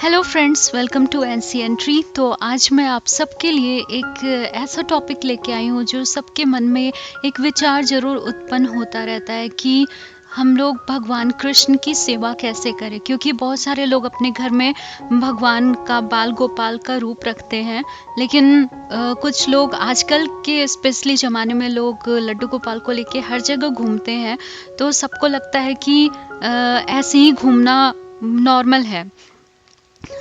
Hello friends, welcome to NC entry. तो आज मैं आप सबके लिए एक ऐसा टॉपिक लेके आई हूँ जो सबके मन में एक विचार जरूर उत्पन्न होता रहता है कि हम लोग भगवान कृष्ण की सेवा कैसे करें। क्योंकि बहुत सारे लोग अपने घर में भगवान का बाल गोपाल का रूप रखते हैं, लेकिन कुछ लोग आजकल के स्पेशली ज़माने में लोग लड्डू गोपाल को लेके हर जगह घूमते हैं। तो सबको लगता है कि ऐसे ही घूमना नॉर्मल है।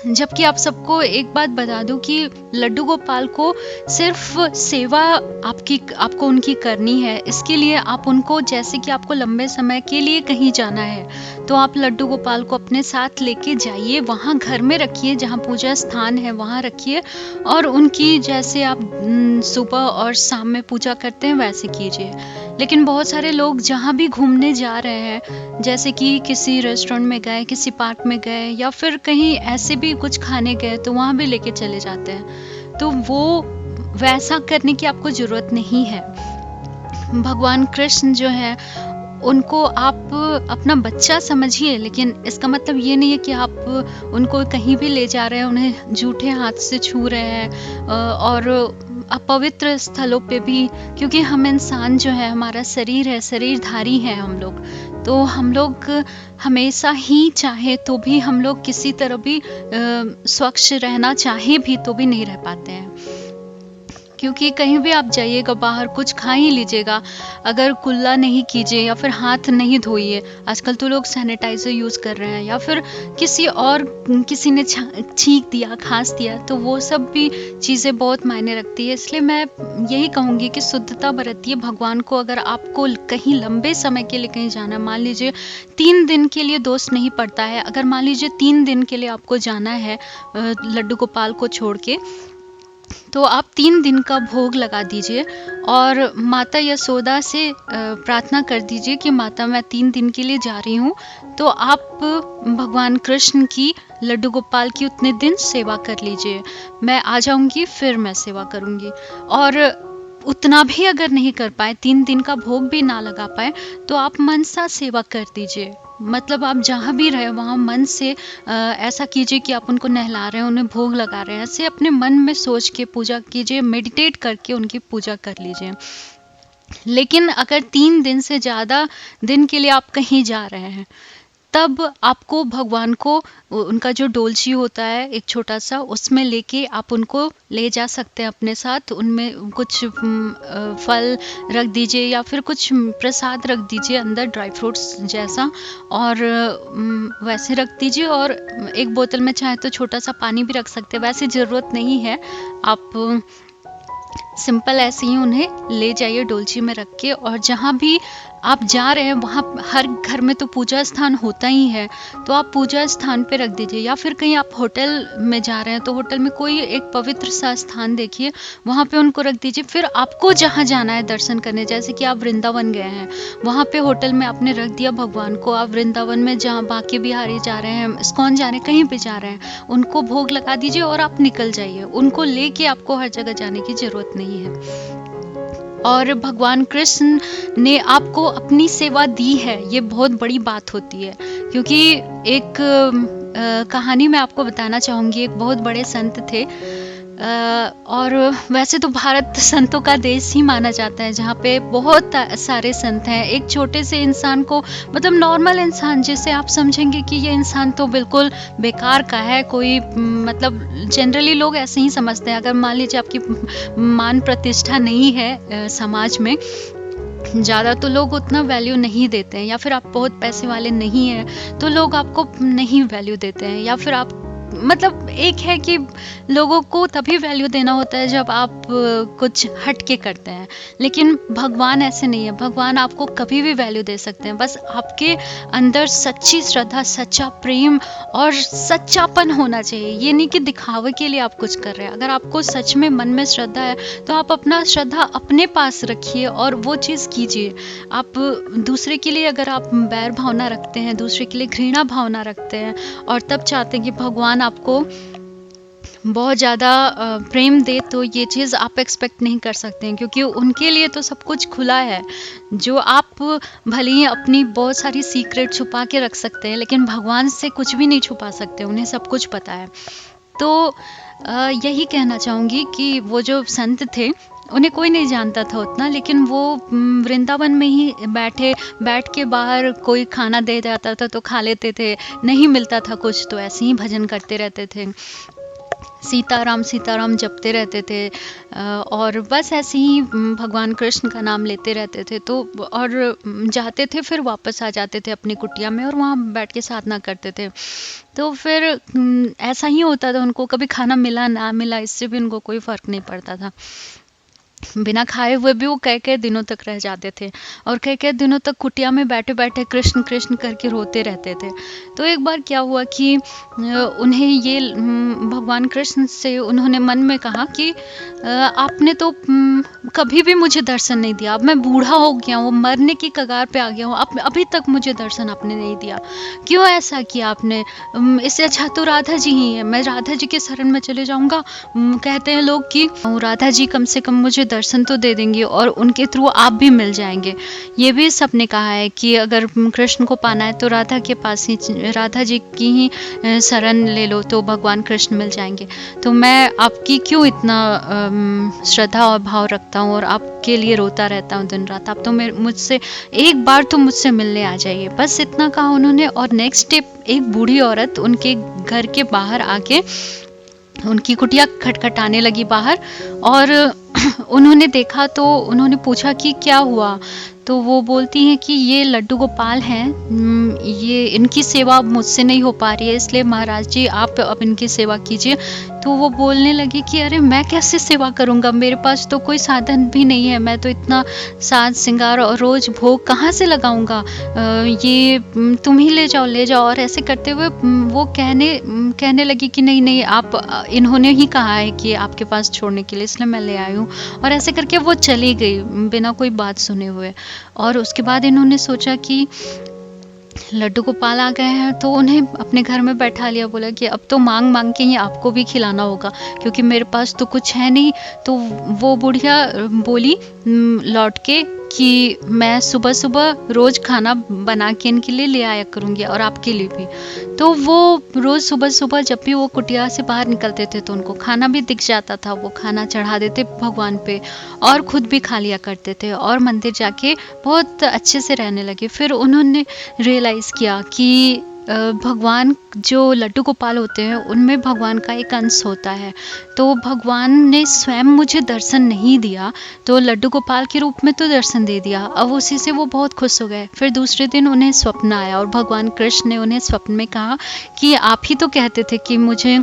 जबकि आप सबको एक बात बता दूं कि लड्डू गोपाल को सिर्फ सेवा आपको उनकी करनी है। इसके लिए आप उनको, जैसे कि आपको लंबे समय के लिए कहीं जाना है तो आप लड्डू गोपाल को अपने साथ लेके जाइए, वहाँ घर में रखिए, जहाँ पूजा स्थान है वहाँ रखिए और उनकी जैसे आप सुबह और शाम में पूजा करते हैं वैसे कीजिए। लेकिन बहुत सारे लोग जहाँ भी घूमने जा रहे हैं, जैसे कि किसी रेस्टोरेंट में गए, किसी पार्क में गए या फिर कहीं ऐसे भी कुछ खाने गए तो वहाँ भी लेके चले जाते हैं। तो वो वैसा करने की आपको ज़रूरत नहीं है। भगवान कृष्ण जो है उनको आप अपना बच्चा समझिए, लेकिन इसका मतलब ये नहीं है कि आप उनको कहीं भी ले जा रहे हैं, उन्हें झूठे हाथ से छू रहे हैं और अपवित्र स्थलों पे भी। क्योंकि हम इंसान जो है, हमारा शरीर है, शरीरधारी है हम लोग। तो हम लोग हमेशा ही चाहे तो भी हम लोग किसी तरह भी स्वच्छ रहना चाहे भी तो भी नहीं रह पाते हैं। क्योंकि कहीं भी आप जाइएगा बाहर, कुछ खा ही लीजिएगा, अगर कुल्ला नहीं कीजिए या फिर हाथ नहीं धोइए, आजकल तो लोग सैनिटाइजर यूज़ कर रहे हैं, या फिर किसी ने छींक दिया, खांस दिया, तो वो सब भी चीज़ें बहुत मायने रखती है। इसलिए मैं यही कहूँगी कि शुद्धता बरतिए। भगवान को अगर आपको कहीं लंबे समय के लिए कहीं जाना है, मान लीजिए 3 दिन के लिए, दोष नहीं पड़ता है, अगर मान लीजिए 3 दिन के लिए आपको जाना है लड्डू गोपाल को छोड़ के, तो आप 3 दिन का भोग लगा दीजिए और माता यशोदा से प्रार्थना कर दीजिए कि माता, मैं 3 दिन के लिए जा रही हूँ, तो आप भगवान कृष्ण की, लड्डू गोपाल की उतने दिन सेवा कर लीजिए। मैं आ जाऊँगी, फिर मैं सेवा करूँगी। और उतना भी अगर नहीं कर पाए, 3 दिन का भोग भी ना लगा पाए, तो आप मन सा सेवा कर दीजिए। मतलब आप जहाँ भी रहे वहाँ मन से ऐसा कीजिए कि आप उनको नहला रहे हैं, उन्हें भोग लगा रहे हैं। ऐसे अपने मन में सोच के पूजा कीजिए, मेडिटेट करके उनकी पूजा कर लीजिए। लेकिन अगर 3 दिन से ज़्यादा दिन के लिए आप कहीं जा रहे हैं, तब आपको भगवान को उनका जो डोलची होता है एक छोटा सा, उसमें लेके आप उनको ले जा सकते हैं अपने साथ। उनमें कुछ फल रख दीजिए या फिर कुछ प्रसाद रख दीजिए अंदर, ड्राई फ्रूट्स जैसा, और वैसे रख दीजिए। और एक बोतल में चाहे तो छोटा सा पानी भी रख सकते हैं, वैसे ज़रूरत नहीं है। आप सिंपल ऐसे ही उन्हें ले जाइए डोलची में रख के। और जहाँ भी आप जा रहे हैं वहाँ, हर घर में तो पूजा स्थान होता ही है, तो आप पूजा स्थान पे रख दीजिए। या फिर कहीं आप होटल में जा रहे हैं तो होटल में कोई एक पवित्र सा स्थान देखिए, वहाँ पे उनको रख दीजिए। फिर आपको जहाँ जाना है दर्शन करने, जैसे कि आप वृंदावन गए हैं, वहाँ पे होटल में आपने रख दिया भगवान को। आप वृंदावन में जहाँ बांके बिहारी जा रहे हैं, इस्कॉन जा रहे हैं, कहीं भी जा रहे हैं, उनको भोग लगा दीजिए और आप निकल जाइए। उनको लेके आपको हर जगह जाने की जरूरत नहीं है। और भगवान कृष्ण ने आपको अपनी सेवा दी है, ये बहुत बड़ी बात होती है। क्योंकि एक कहानी मैं आपको बताना चाहूँगी। एक बहुत बड़े संत थे, और वैसे तो भारत संतों का देश ही माना जाता है, जहाँ पे बहुत सारे संत हैं। एक छोटे से इंसान को, मतलब नॉर्मल इंसान, जिसे आप समझेंगे कि ये इंसान तो बिल्कुल बेकार का है, कोई मतलब जनरली लोग ऐसे ही समझते हैं। अगर मान लीजिए आपकी मान प्रतिष्ठा नहीं है समाज में ज़्यादा, तो लोग उतना वैल्यू नहीं देते हैं। या फिर आप बहुत पैसे वाले नहीं हैं तो लोग आपको नहीं वैल्यू देते हैं। या फिर आप, मतलब एक है कि लोगों को तभी वैल्यू देना होता है जब आप कुछ हट के करते हैं। लेकिन भगवान ऐसे नहीं है। भगवान आपको कभी भी वैल्यू दे सकते हैं, बस आपके अंदर सच्ची श्रद्धा, सच्चा प्रेम और सच्चापन होना चाहिए। ये नहीं कि दिखावे के लिए आप कुछ कर रहे हैं। अगर आपको सच में मन में श्रद्धा है तो आप अपना श्रद्धा अपने पास रखिए और वो चीज़ कीजिए। आप दूसरे के लिए अगर आप बैर भावना रखते हैं, दूसरे के लिए घृणा भावना रखते हैं और तब चाहते हैं कि भगवान आपको बहुत ज़्यादा प्रेम दे तो ये चीज़ आप एक्सपेक्ट नहीं कर सकते हैं, क्योंकि उनके लिए तो सब कुछ खुला है। जो आप भले ही अपनी बहुत सारी सीक्रेट छुपा के रख सकते हैं, लेकिन भगवान से कुछ भी नहीं छुपा सकते, उन्हें सब कुछ पता है। तो यही कहना चाहूँगी कि वो जो संत थे उन्हें कोई नहीं जानता था उतना, लेकिन वो वृंदावन में ही बैठ के बाहर कोई खाना दे जाता था तो खा लेते थे, नहीं मिलता था कुछ तो ऐसे ही भजन करते रहते थे, सीताराम सीताराम जपते रहते थे, और बस ऐसे ही भगवान कृष्ण का नाम लेते रहते थे। तो और जाते थे, फिर वापस आ जाते थे अपनी कुटिया में और वहाँ बैठ के साधना करते थे। तो फिर ऐसा ही होता था, उनको कभी खाना मिला ना मिला इससे भी उनको कोई फ़र्क नहीं पड़ता था। बिना खाए हुए भी वो कई दिनों तक रह जाते थे, और कई दिनों तक कुटिया में बैठे बैठे कृष्ण कृष्ण करके रोते रहते थे। तो एक बार क्या हुआ कि उन्हें ये भगवान कृष्ण से उन्होंने मन में कहा कि आपने तो कभी भी मुझे दर्शन नहीं दिया, अब मैं बूढ़ा हो गया हूँ, मरने की कगार पे आ गया हूँ, अब अभी तक मुझे दर्शन आपने नहीं दिया, क्यों ऐसा किया आपने? इससे अच्छा तो राधा जी ही है, मैं राधा जी के शरण में चले जाऊँगा। कहते हैं लोग कि राधा जी कम से कम मुझे दर्शन तो दे देंगे और उनके थ्रू आप भी मिल जाएंगे। ये भी सबने कहा है कि अगर कृष्ण को पाना है तो राधा के पास ही, राधा जी की ही शरण ले लो तो भगवान कृष्ण मिल जाएंगे। तो मैं आपकी क्यों इतना श्रद्धा और भाव रखता हूँ और आपके लिए रोता रहता हूँ दिन रात, आप तो मुझसे एक बार तो मुझसे मिलने आ जाइए। बस इतना कहा उन्होंने, और नेक्स्ट डे एक बूढ़ी औरत उनके घर के बाहर आके उनकी कुटिया खटखटाने लगी बाहर, और उन्होंने देखा तो उन्होंने पूछा कि क्या हुआ। तो वो बोलती हैं कि ये लड्डू गोपाल हैं, ये इनकी सेवा मुझसे नहीं हो पा रही है, इसलिए महाराज जी आप अब इनकी सेवा कीजिए। तो वो बोलने लगी कि अरे मैं कैसे सेवा करूँगा, मेरे पास तो कोई साधन भी नहीं है, मैं तो इतना साज श्रृंगार और रोज़ भोग कहाँ से लगाऊंगा, ये तुम ही ले जाओ। और ऐसे करते हुए वो कहने लगी कि नहीं नहीं, आप इन्होंने ही कहा है कि आपके पास छोड़ने के लिए, इसलिए मैं ले आई हूँ। और ऐसे करके वो चली गई बिना कोई बात सुने हुए। और उसके बाद इन्होंने सोचा कि लड्डू गोपाल आ गए हैं तो उन्हें अपने घर में बैठा लिया, बोला कि अब तो मांग मांग के ही आपको भी खिलाना होगा, क्योंकि मेरे पास तो कुछ है नहीं। तो वो बुढ़िया बोली लौट के कि मैं सुबह सुबह रोज़ खाना बना के इनके लिए ले आया करूँगी और आपके लिए भी। तो वो रोज़ सुबह सुबह जब भी वो कुटिया से बाहर निकलते थे तो उनको खाना भी दिख जाता था, वो खाना चढ़ा देते भगवान पे और खुद भी खा लिया करते थे, और मंदिर जाके बहुत अच्छे से रहने लगे। फिर उन्होंने रियलाइज़ किया कि भगवान जो लड्डू गोपाल होते हैं उनमें भगवान का एक अंश होता है, तो भगवान ने स्वयं मुझे दर्शन नहीं दिया तो लड्डू गोपाल के रूप में तो दर्शन दे दिया। अब उसी से वो बहुत खुश हो गए। फिर दूसरे दिन उन्हें स्वप्न आया और भगवान कृष्ण ने उन्हें स्वप्न में कहा कि आप ही तो कहते थे कि मुझे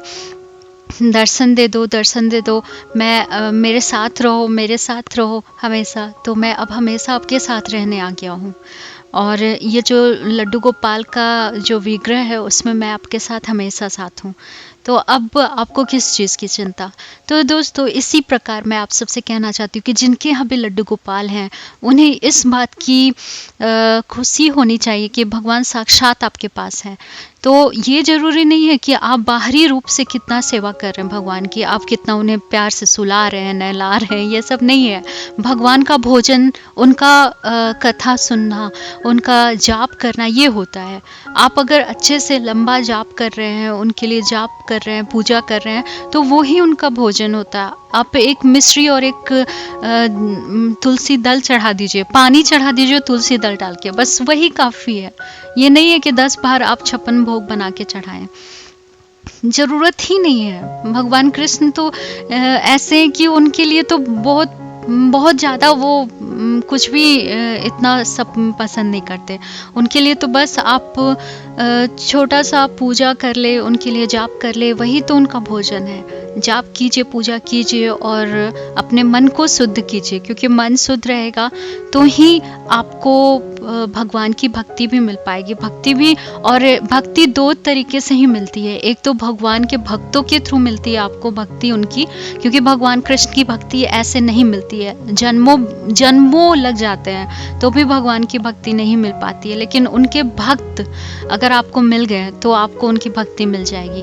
दर्शन दे दो, मैं मेरे साथ रहो हमेशा, तो मैं अब हमेशा आपके साथ रहने आ गया हूँ। और ये जो लड्डू गोपाल का जो विग्रह है उसमें मैं आपके साथ हमेशा साथ हूँ। तो अब आपको किस चीज़ की चिंता? तो दोस्तों इसी प्रकार मैं आप सबसे कहना चाहती हूँ कि जिनके यहाँ भी लड्डू गोपाल हैं उन्हें इस बात की खुशी होनी चाहिए कि भगवान साक्षात आपके पास हैं। तो ये ज़रूरी नहीं है कि आप बाहरी रूप से कितना सेवा कर रहे हैं भगवान की, आप कितना उन्हें प्यार से सुला रहे हैं, नहला रहे हैं, ये सब नहीं है। भगवान का भोजन, उनका कथा सुनना, उनका जाप करना, ये होता है। आप अगर अच्छे से लंबा जाप कर रहे हैं, उनके लिए जाप कर रहे हैं, पूजा कर रहे हैं, तो वो ही उनका भोजन होता है। आप एक मिश्री और एक तुलसी दल चढ़ा दीजिए, पानी चढ़ा दीजिए तुलसी दल डाल के, बस वही काफ़ी है। ये नहीं है कि 10 बार आप 56 भोग बना के चढ़ाएं, ज़रूरत ही नहीं है। भगवान कृष्ण तो ऐसे हैं कि उनके लिए तो बहुत ज़्यादा वो कुछ भी इतना सब पसंद नहीं करते। उनके लिए तो बस आप छोटा सा पूजा कर ले, उनके लिए जाप कर ले, वही तो उनका भोजन है। जाप कीजिए, पूजा कीजिए और अपने मन को शुद्ध कीजिए, क्योंकि मन शुद्ध रहेगा तो ही आपको भगवान की भक्ति भी मिल पाएगी। भक्ति भी, और भक्ति 2 तरीके से ही मिलती है। एक तो भगवान के भक्तों के थ्रू मिलती है आपको भक्ति उनकी, क्योंकि भगवान कृष्ण की भक्ति ऐसे नहीं मिलती है, जन्मों लग जाते हैं तो भी भगवान की भक्ति नहीं मिल पाती है। लेकिन उनके भक्त अगर आपको मिल गए तो आपको उनकी भक्ति मिल जाएगी।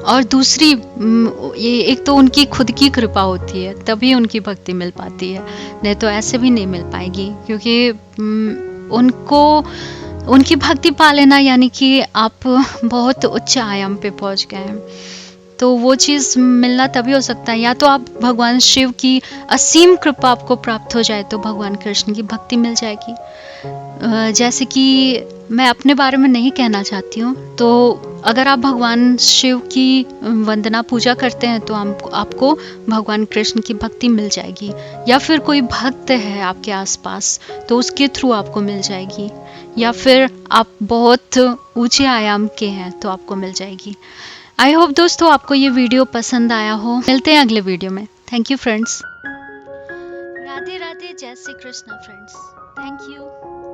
और दूसरी ये एक तो उनकी खुद की कृपा होती है, तभी उनकी भक्ति मिल पाती है, नहीं तो ऐसे भी नहीं मिल पाएगी। क्योंकि उनको उनकी भक्ति पा लेना यानी कि आप बहुत उच्च आयाम पे पहुंच गए हैं। तो वो चीज़ मिलना तभी हो सकता है, या तो आप भगवान शिव की असीम कृपा आपको प्राप्त हो जाए तो भगवान कृष्ण की भक्ति मिल जाएगी। जैसे कि मैं अपने बारे में नहीं कहना चाहती हूँ, तो अगर आप भगवान शिव की वंदना पूजा करते हैं तो आपको भगवान कृष्ण की भक्ति मिल जाएगी, या फिर कोई भक्त है आपके आसपास तो उसके थ्रू आपको मिल जाएगी, या फिर आप बहुत ऊंचे आयाम के हैं तो आपको मिल जाएगी। आई होप दोस्तों आपको ये वीडियो पसंद आया हो। मिलते हैं अगले वीडियो में। Thank you friends. Radhe Radhe, जय Shri Krishna friends. Thank you.